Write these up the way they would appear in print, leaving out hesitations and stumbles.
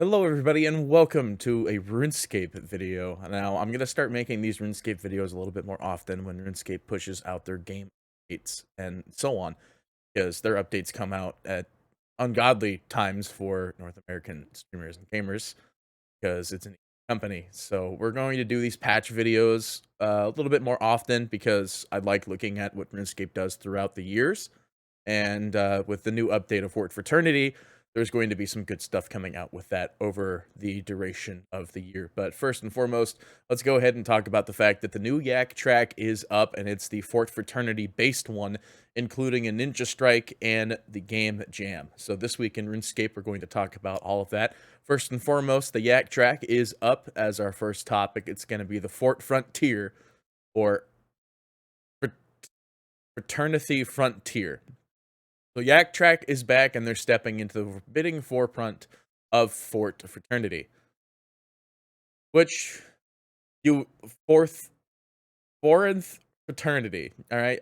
Hello everybody and welcome to a Runescape video. Now, I'm going to start making these Runescape videos a little bit more often when Runescape pushes out their game updates and so on, because their updates come out at ungodly times for North American streamers and gamers, because it's a company. So we're going to do these patch videos a little bit more often because I like looking at what RuneScape does throughout the years. And with the new update of Fort Fraternity, there's going to be some good stuff coming out with that over the duration of the year. But first and foremost, let's go ahead and talk about the fact that the new Yak Trak is up, and it's the Fort Fraternity based one, including a Ninja Strike and the Game Jam. So this week in RuneScape, we're going to talk about all of that. First and foremost, the Yak Trak is up as our first topic. It's going to be the Fort Frontier, or Fraternity Frontier. So Yak Trak is back, and they're stepping into the forbidding forefront of Fort Fraternity, which you fourth fraternity. All right,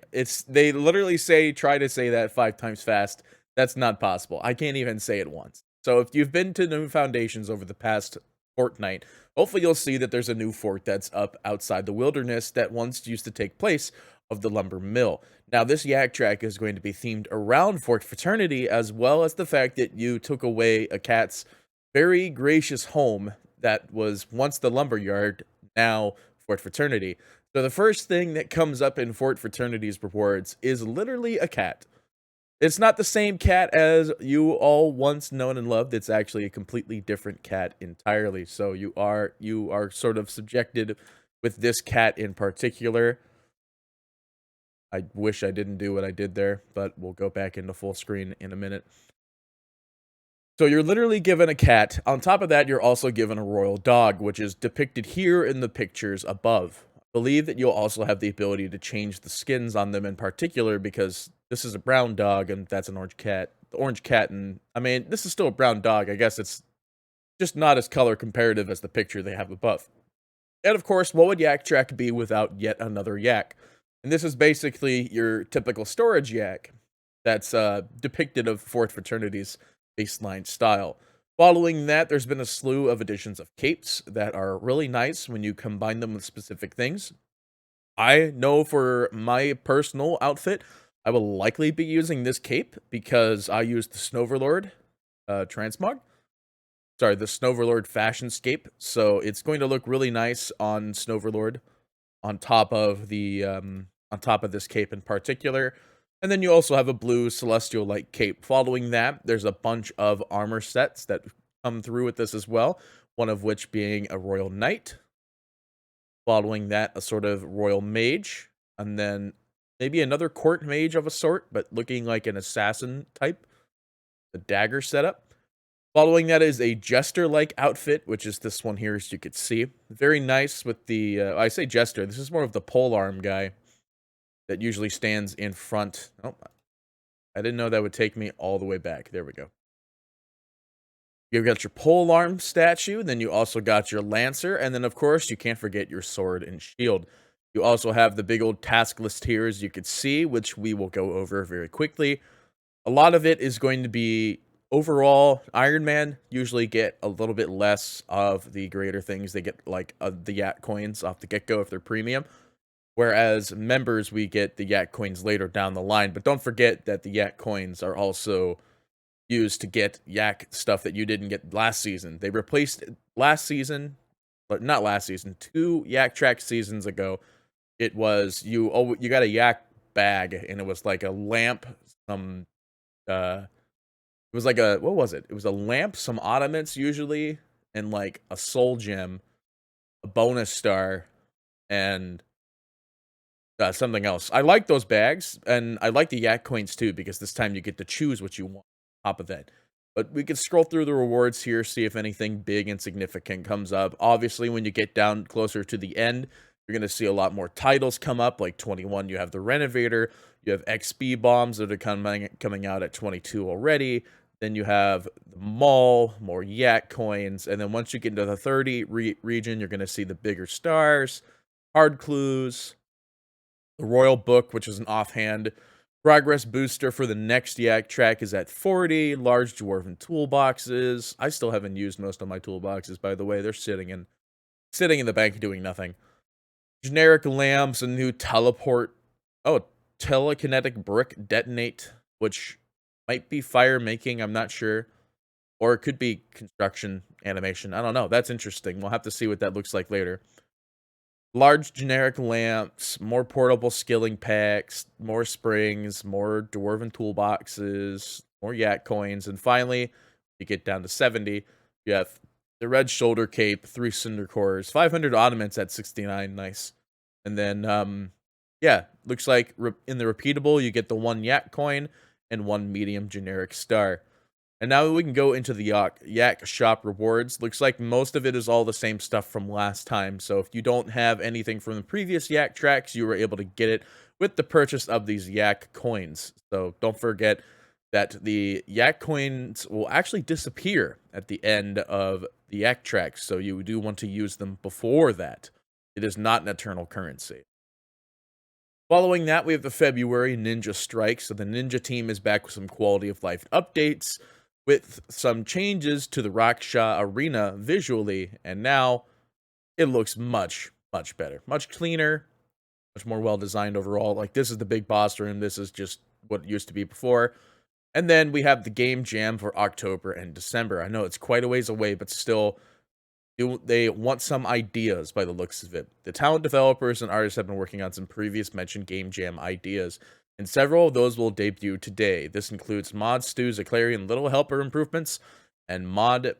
they literally try to say that 5 times fast. That's not possible. I can't even say it once. So if you've been to New Foundations over the past fortnight, hopefully you'll see that there's a new fort that's up outside the wilderness that once used to take place of the lumber mill. Now, this Yak Track is going to be themed around Fort Fraternity, as well as the fact that you took away a cat's very gracious home that was once the lumber yard, now Fort Fraternity. So the first thing that comes up in Fort Fraternity's rewards is literally a cat. It's not the same cat as you all once known and loved. It's actually a completely different cat entirely. So you are sort of subjected with this cat in particular. I wish I didn't do what I did there, but we'll go back into full screen in a minute. So you're literally given a cat. On top of that, you're also given a royal dog, which is depicted here in the pictures above. I believe that you'll also have the ability to change the skins on them in particular, because this is a brown dog and that's an orange cat. The orange cat, and I mean, this is still a brown dog. I guess it's just not as color comparative as the picture they have above. And of course, what would Yak Track be without yet another yak? And this is basically your typical storage yak that's depicted of Fourth Fraternity's baseline style. Following that, there's been a slew of additions of capes that are really nice when you combine them with specific things. I know for my personal outfit, I will likely be using this cape because I use the Snoverlord transmog. Sorry, the Snoverlord Fashionscape. So it's going to look really nice on Snoverlord on top of this cape in particular. And then you also have a blue celestial light cape. Following that, there's a bunch of armor sets that come through with this as well, one of which being a royal knight. Following that, a sort of royal mage, and then maybe another court mage of a sort, but looking like an assassin type, the dagger setup. Following that is a jester-like outfit, which is this one here, as you could see. Very nice with the, I say jester, this is more of the polearm guy that usually stands in front. Oh, I didn't know that would take me all the way back. There we go. You've got your polearm statue, then you also got your lancer, and then of course you can't forget your sword and shield. You also have the big old task list here, as you could see, which we will go over very quickly. A lot of it is going to be overall. Iron Man usually get a little bit less of the greater things. They get like the Yak coins off the get-go if they're premium. Whereas members, we get the Yak coins later down the line. But don't forget that the Yak coins are also used to get Yak stuff that you didn't get last season. They replaced last season, but not last season, 2 Yak Track seasons ago. It was you got a Yak bag, and it was like a lamp, some it was like a, what was it? It was a lamp, some ottomans usually, and like a soul gem, a bonus star, and something else. I like those bags, and I like the Yak coins too, because this time you get to choose what you want on top of that. But we can scroll through the rewards here, see if anything big and significant comes up. Obviously, when you get down closer to the end, you're going to see a lot more titles come up. Like 21, you have the Renovator, you have XP bombs that are coming out at 22 already. Then you have the Mall, more Yak coins, and then once you get into the 30 region, you're going to see the bigger stars, hard clues, the Royal Book, which is an offhand Progress booster for the next Yak Trak is at 40. Large dwarven toolboxes. I still haven't used most of my toolboxes, by the way. They're sitting in the bank doing nothing. Generic lamps, a new teleport. Oh, telekinetic brick detonate, which might be fire making. I'm not sure. Or it could be construction animation. I don't know. That's interesting. We'll have to see what that looks like later. Large generic lamps, more portable skilling packs, more springs, more dwarven toolboxes, more yak coins, and finally, you get down to 70. You have the red shoulder cape, 3 cinder cores, 500 ornaments at 69. Nice. And then, yeah, looks like in the repeatable, you get the 1 yak coin and 1 medium generic star. And now we can go into the Yak shop rewards. Looks like most of it is all the same stuff from last time. So if you don't have anything from the previous Yak Traks, you were able to get it with the purchase of these Yak coins. So don't forget that the Yak coins will actually disappear at the end of the Yak Traks. So you do want to use them before that. It is not an eternal currency. Following that, we have the February Ninja Strike. So the Ninja team is back with some quality of life updates, with some changes to the Raksha arena visually, and now it looks much, much better. Much cleaner, much more well-designed overall. Like, this is the big boss room. This is just what it used to be before. And then we have the game jam for October and December. I know it's quite a ways away, but still, they want some ideas by the looks of it. The talent developers and artists have been working on some previous mentioned game jam ideas, and several of those will debut today. This includes Mod Stew's Eclarian Little Helper improvements and Mod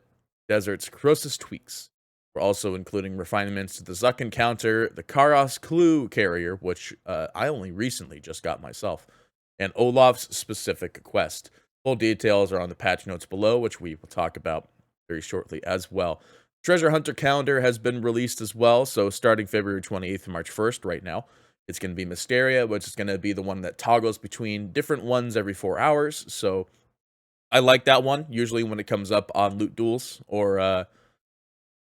Desert's Croesus tweaks. We're also including refinements to the Zuck encounter, the Karos Clue carrier, which I only recently just got myself, and Olaf's specific quest. Full details are on the patch notes below, which we will talk about very shortly as well. Treasure Hunter calendar has been released as well, so starting February 28th to March 1st right now, it's going to be Mysteria, which is going to be the one that toggles between different ones every 4 hours. So I like that one, usually when it comes up on loot duels or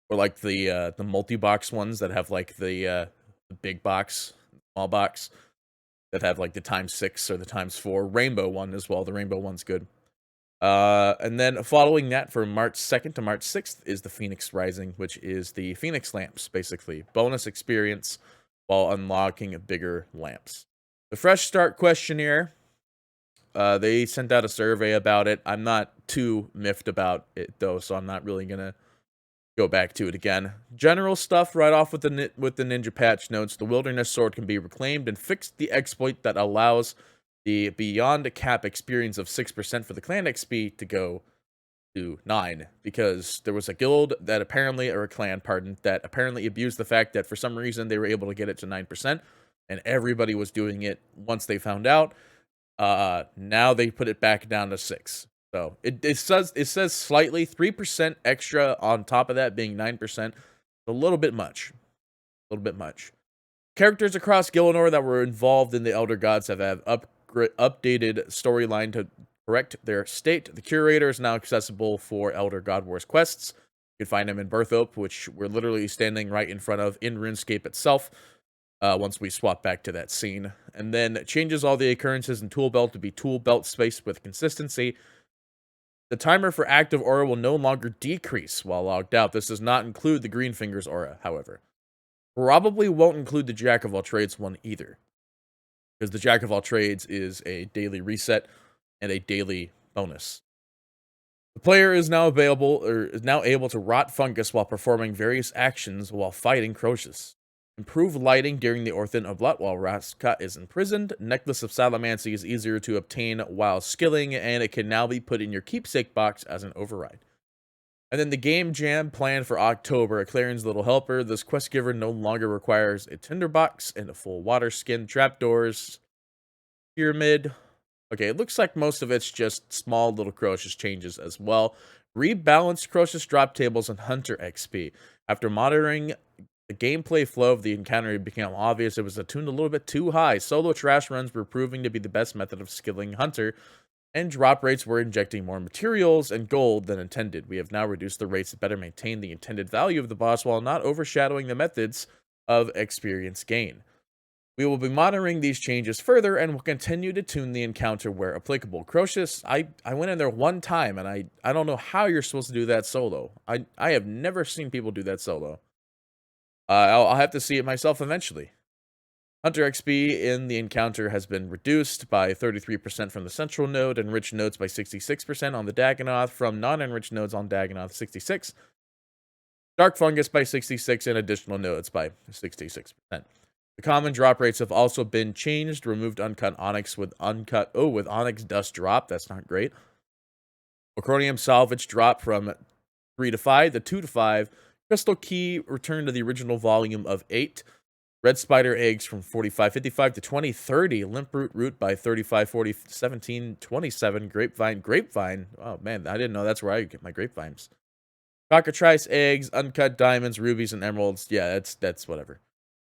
like the multi-box ones that have like the big box, small box, that have like the ×6 or the ×4 rainbow one as well. The rainbow one's good. And then following that, from March 2nd to March 6th is the Phoenix Rising, which is the Phoenix lamps, basically. Bonus experience while unlocking bigger lamps. The Fresh Start questionnaire, they sent out a survey about it. I'm not too miffed about it, though, so I'm not really going to go back to it again. General stuff right off with the ninja patch notes. The Wilderness Sword can be reclaimed and fixed the exploit that allows the beyond cap experience of 6% for the clan XP to go to 9, because there was a guild that apparently, or a clan, pardon, that apparently abused the fact that for some reason they were able to get it to 9%, and everybody was doing it once they found out. Now they put it back down to 6. So it says slightly 3% extra on top of that being 9%. A little bit much. A little bit much. Characters across Gielinor that were involved in the Elder Gods have updated storyline to correct their state. The Curator is now accessible for Elder God Wars quests. You can find him in Berthope, which we're literally standing right in front of in RuneScape itself, once we swap back to that scene. And then changes all the occurrences in Tool Belt to be Tool Belt spaced with consistency. The timer for active aura will no longer decrease while logged out. This does not include the Green Fingers aura, however. Probably won't include the Jack of all trades one either, because the Jack of all trades is a daily reset and a daily bonus. The player is now able to rot fungus while performing various actions while fighting Croesus. Improve lighting during the Orthan of Lut while Raska is imprisoned. Necklace of Salamancy is easier to obtain while skilling, and it can now be put in your keepsake box as an override. And then the game jam planned for October, Eclarian's Little Helper. This quest giver no longer requires a tinderbox and a full water skin, trapdoors, pyramid. Okay, it looks like most of it's just small little Croesus changes as well. Rebalanced Croesus drop tables and Hunter XP. After monitoring the gameplay flow of the encounter, it became obvious it was attuned a little bit too high. Solo trash runs were proving to be the best method of skilling Hunter, and drop rates were injecting more materials and gold than intended. We have now reduced the rates to better maintain the intended value of the boss while not overshadowing the methods of experience gain. We will be monitoring these changes further and will continue to tune the encounter where applicable. Crocius, I went in there one time and I don't know how you're supposed to do that solo. I have never seen people do that solo. I'll have to see it myself eventually. Hunter XP in the encounter has been reduced by 33% from the central node, enriched nodes by 66% on the Dagonoth, from non-enriched nodes on Dagonoth 66, Dark Fungus by 66, and additional nodes by 66%. The common drop rates have also been changed, removed uncut onyx with with onyx dust drop, that's not great. Acronium salvage drop from 3 to 5 to 2 to 5, crystal key returned to the original volume of 8, red spider eggs from 45.55 to 20.30. Limp root by 35.40, 17.27. Grapevine. Oh man, I didn't know that's where I get my grapevines. Cockatrice eggs, uncut diamonds, rubies, and emeralds. Yeah, that's whatever.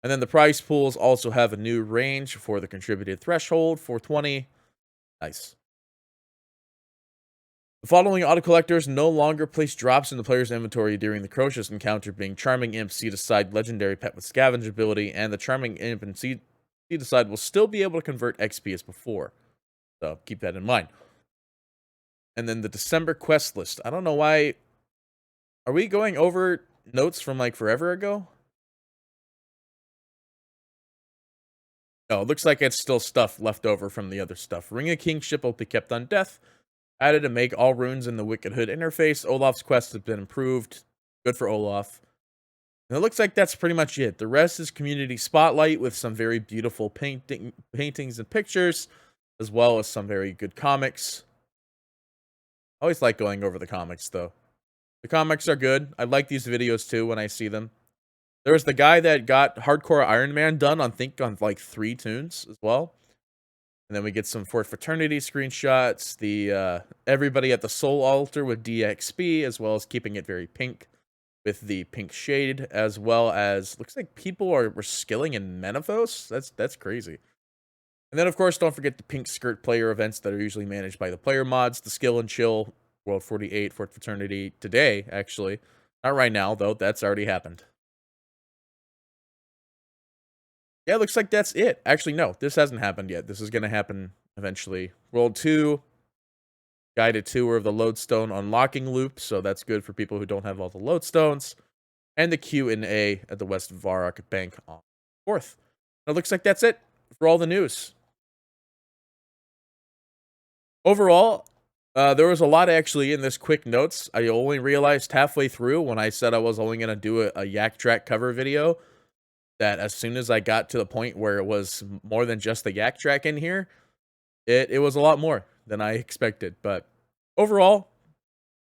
And then the prize pools also have a new range for the contributed threshold, 420. Nice. The following auto-collectors no longer place drops in the player's inventory during the Crocius encounter, being Charming Imp, Seed Aside, Legendary Pet with Scavenge ability, and the Charming Imp and Seed Aside will still be able to convert XP as before. So keep that in mind. And then the December quest list. I don't know why. Are we going over notes from like forever ago? No, it looks like it's still stuff left over from the other stuff. Ring of Kingship will be kept on death. Added to make all runes in the Wicked Hood interface. Olaf's quest has been improved. Good for Olaf. And it looks like that's pretty much it. The rest is community spotlight with some very beautiful paintings and pictures, as well as some very good comics. I always like going over the comics, though. The comics are good. I like these videos, too, when I see them. There was the guy that got Hardcore Iron Man done on like 3 tunes as well. And then we get some Fort Fraternity screenshots, the everybody at the Soul Altar with DXP, as well as keeping it very pink with the pink shade, as well as looks like people were skilling in Menethos. That's crazy. And then of course, don't forget the pink skirt player events that are usually managed by the player mods, the Skill and Chill, World 48, Fort Fraternity today, actually. Not right now, though, that's already happened. Yeah, it looks like that's it. Actually, no, this hasn't happened yet. This is going to happen eventually. World 2, guided tour of the lodestone unlocking loop, so that's good for people who don't have all the lodestones. And the Q&A at the West Varrock Bank on 4th. It looks like that's it for all the news. Overall, there was a lot actually in this quick notes. I only realized halfway through when I said I was only going to do a Yak Trak cover video, that as soon as I got to the point where it was more than just the Yak Trak in here, it was a lot more than I expected. But overall,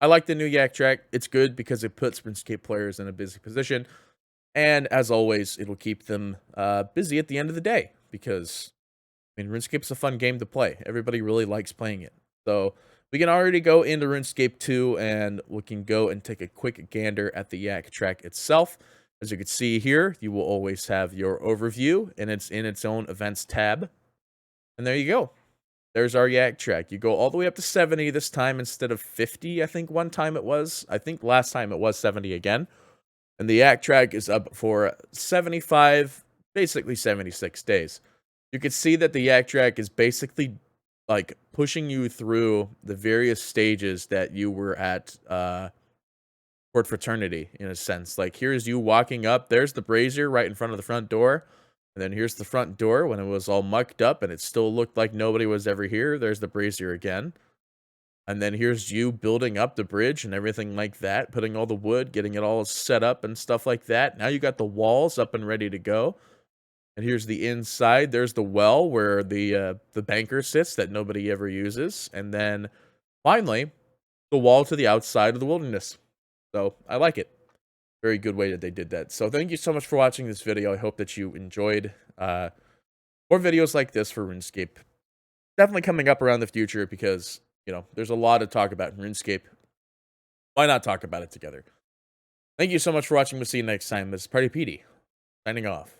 I like the new Yak Trak. It's good because it puts RuneScape players in a busy position. And as always, it'll keep them busy at the end of the day. Because, I mean, RuneScape's a fun game to play. Everybody really likes playing it. So we can already go into RuneScape 2 and we can go and take a quick gander at the Yak Trak itself. As you can see here, you will always have your overview, and it's in its own events tab. And there you go. There's our Yak Trak. You go all the way up to 70 this time instead of 50, I think one time it was. I think last time it was 70 again. And the Yak Trak is up for 75, basically 76 days. You can see that the Yak Trak is basically like pushing you through the various stages that you were at Fort Fraternity, in a sense. Like, here's you walking up. There's the brazier right in front of the front door. And then here's the front door when it was all mucked up and it still looked like nobody was ever here. There's the brazier again. And then here's you building up the bridge and everything like that, putting all the wood, getting it all set up and stuff like that. Now you got the walls up and ready to go. And here's the inside. There's the well where the banker sits that nobody ever uses. And then finally, the wall to the outside of the wilderness. So I like it. Very good way that they did that. So thank you so much for watching this video. I hope that you enjoyed more videos like this for RuneScape. Definitely coming up around the future because, you know, there's a lot to talk about in RuneScape. Why not talk about it together? Thank you so much for watching. We'll see you next time. This is Party Petey, signing off.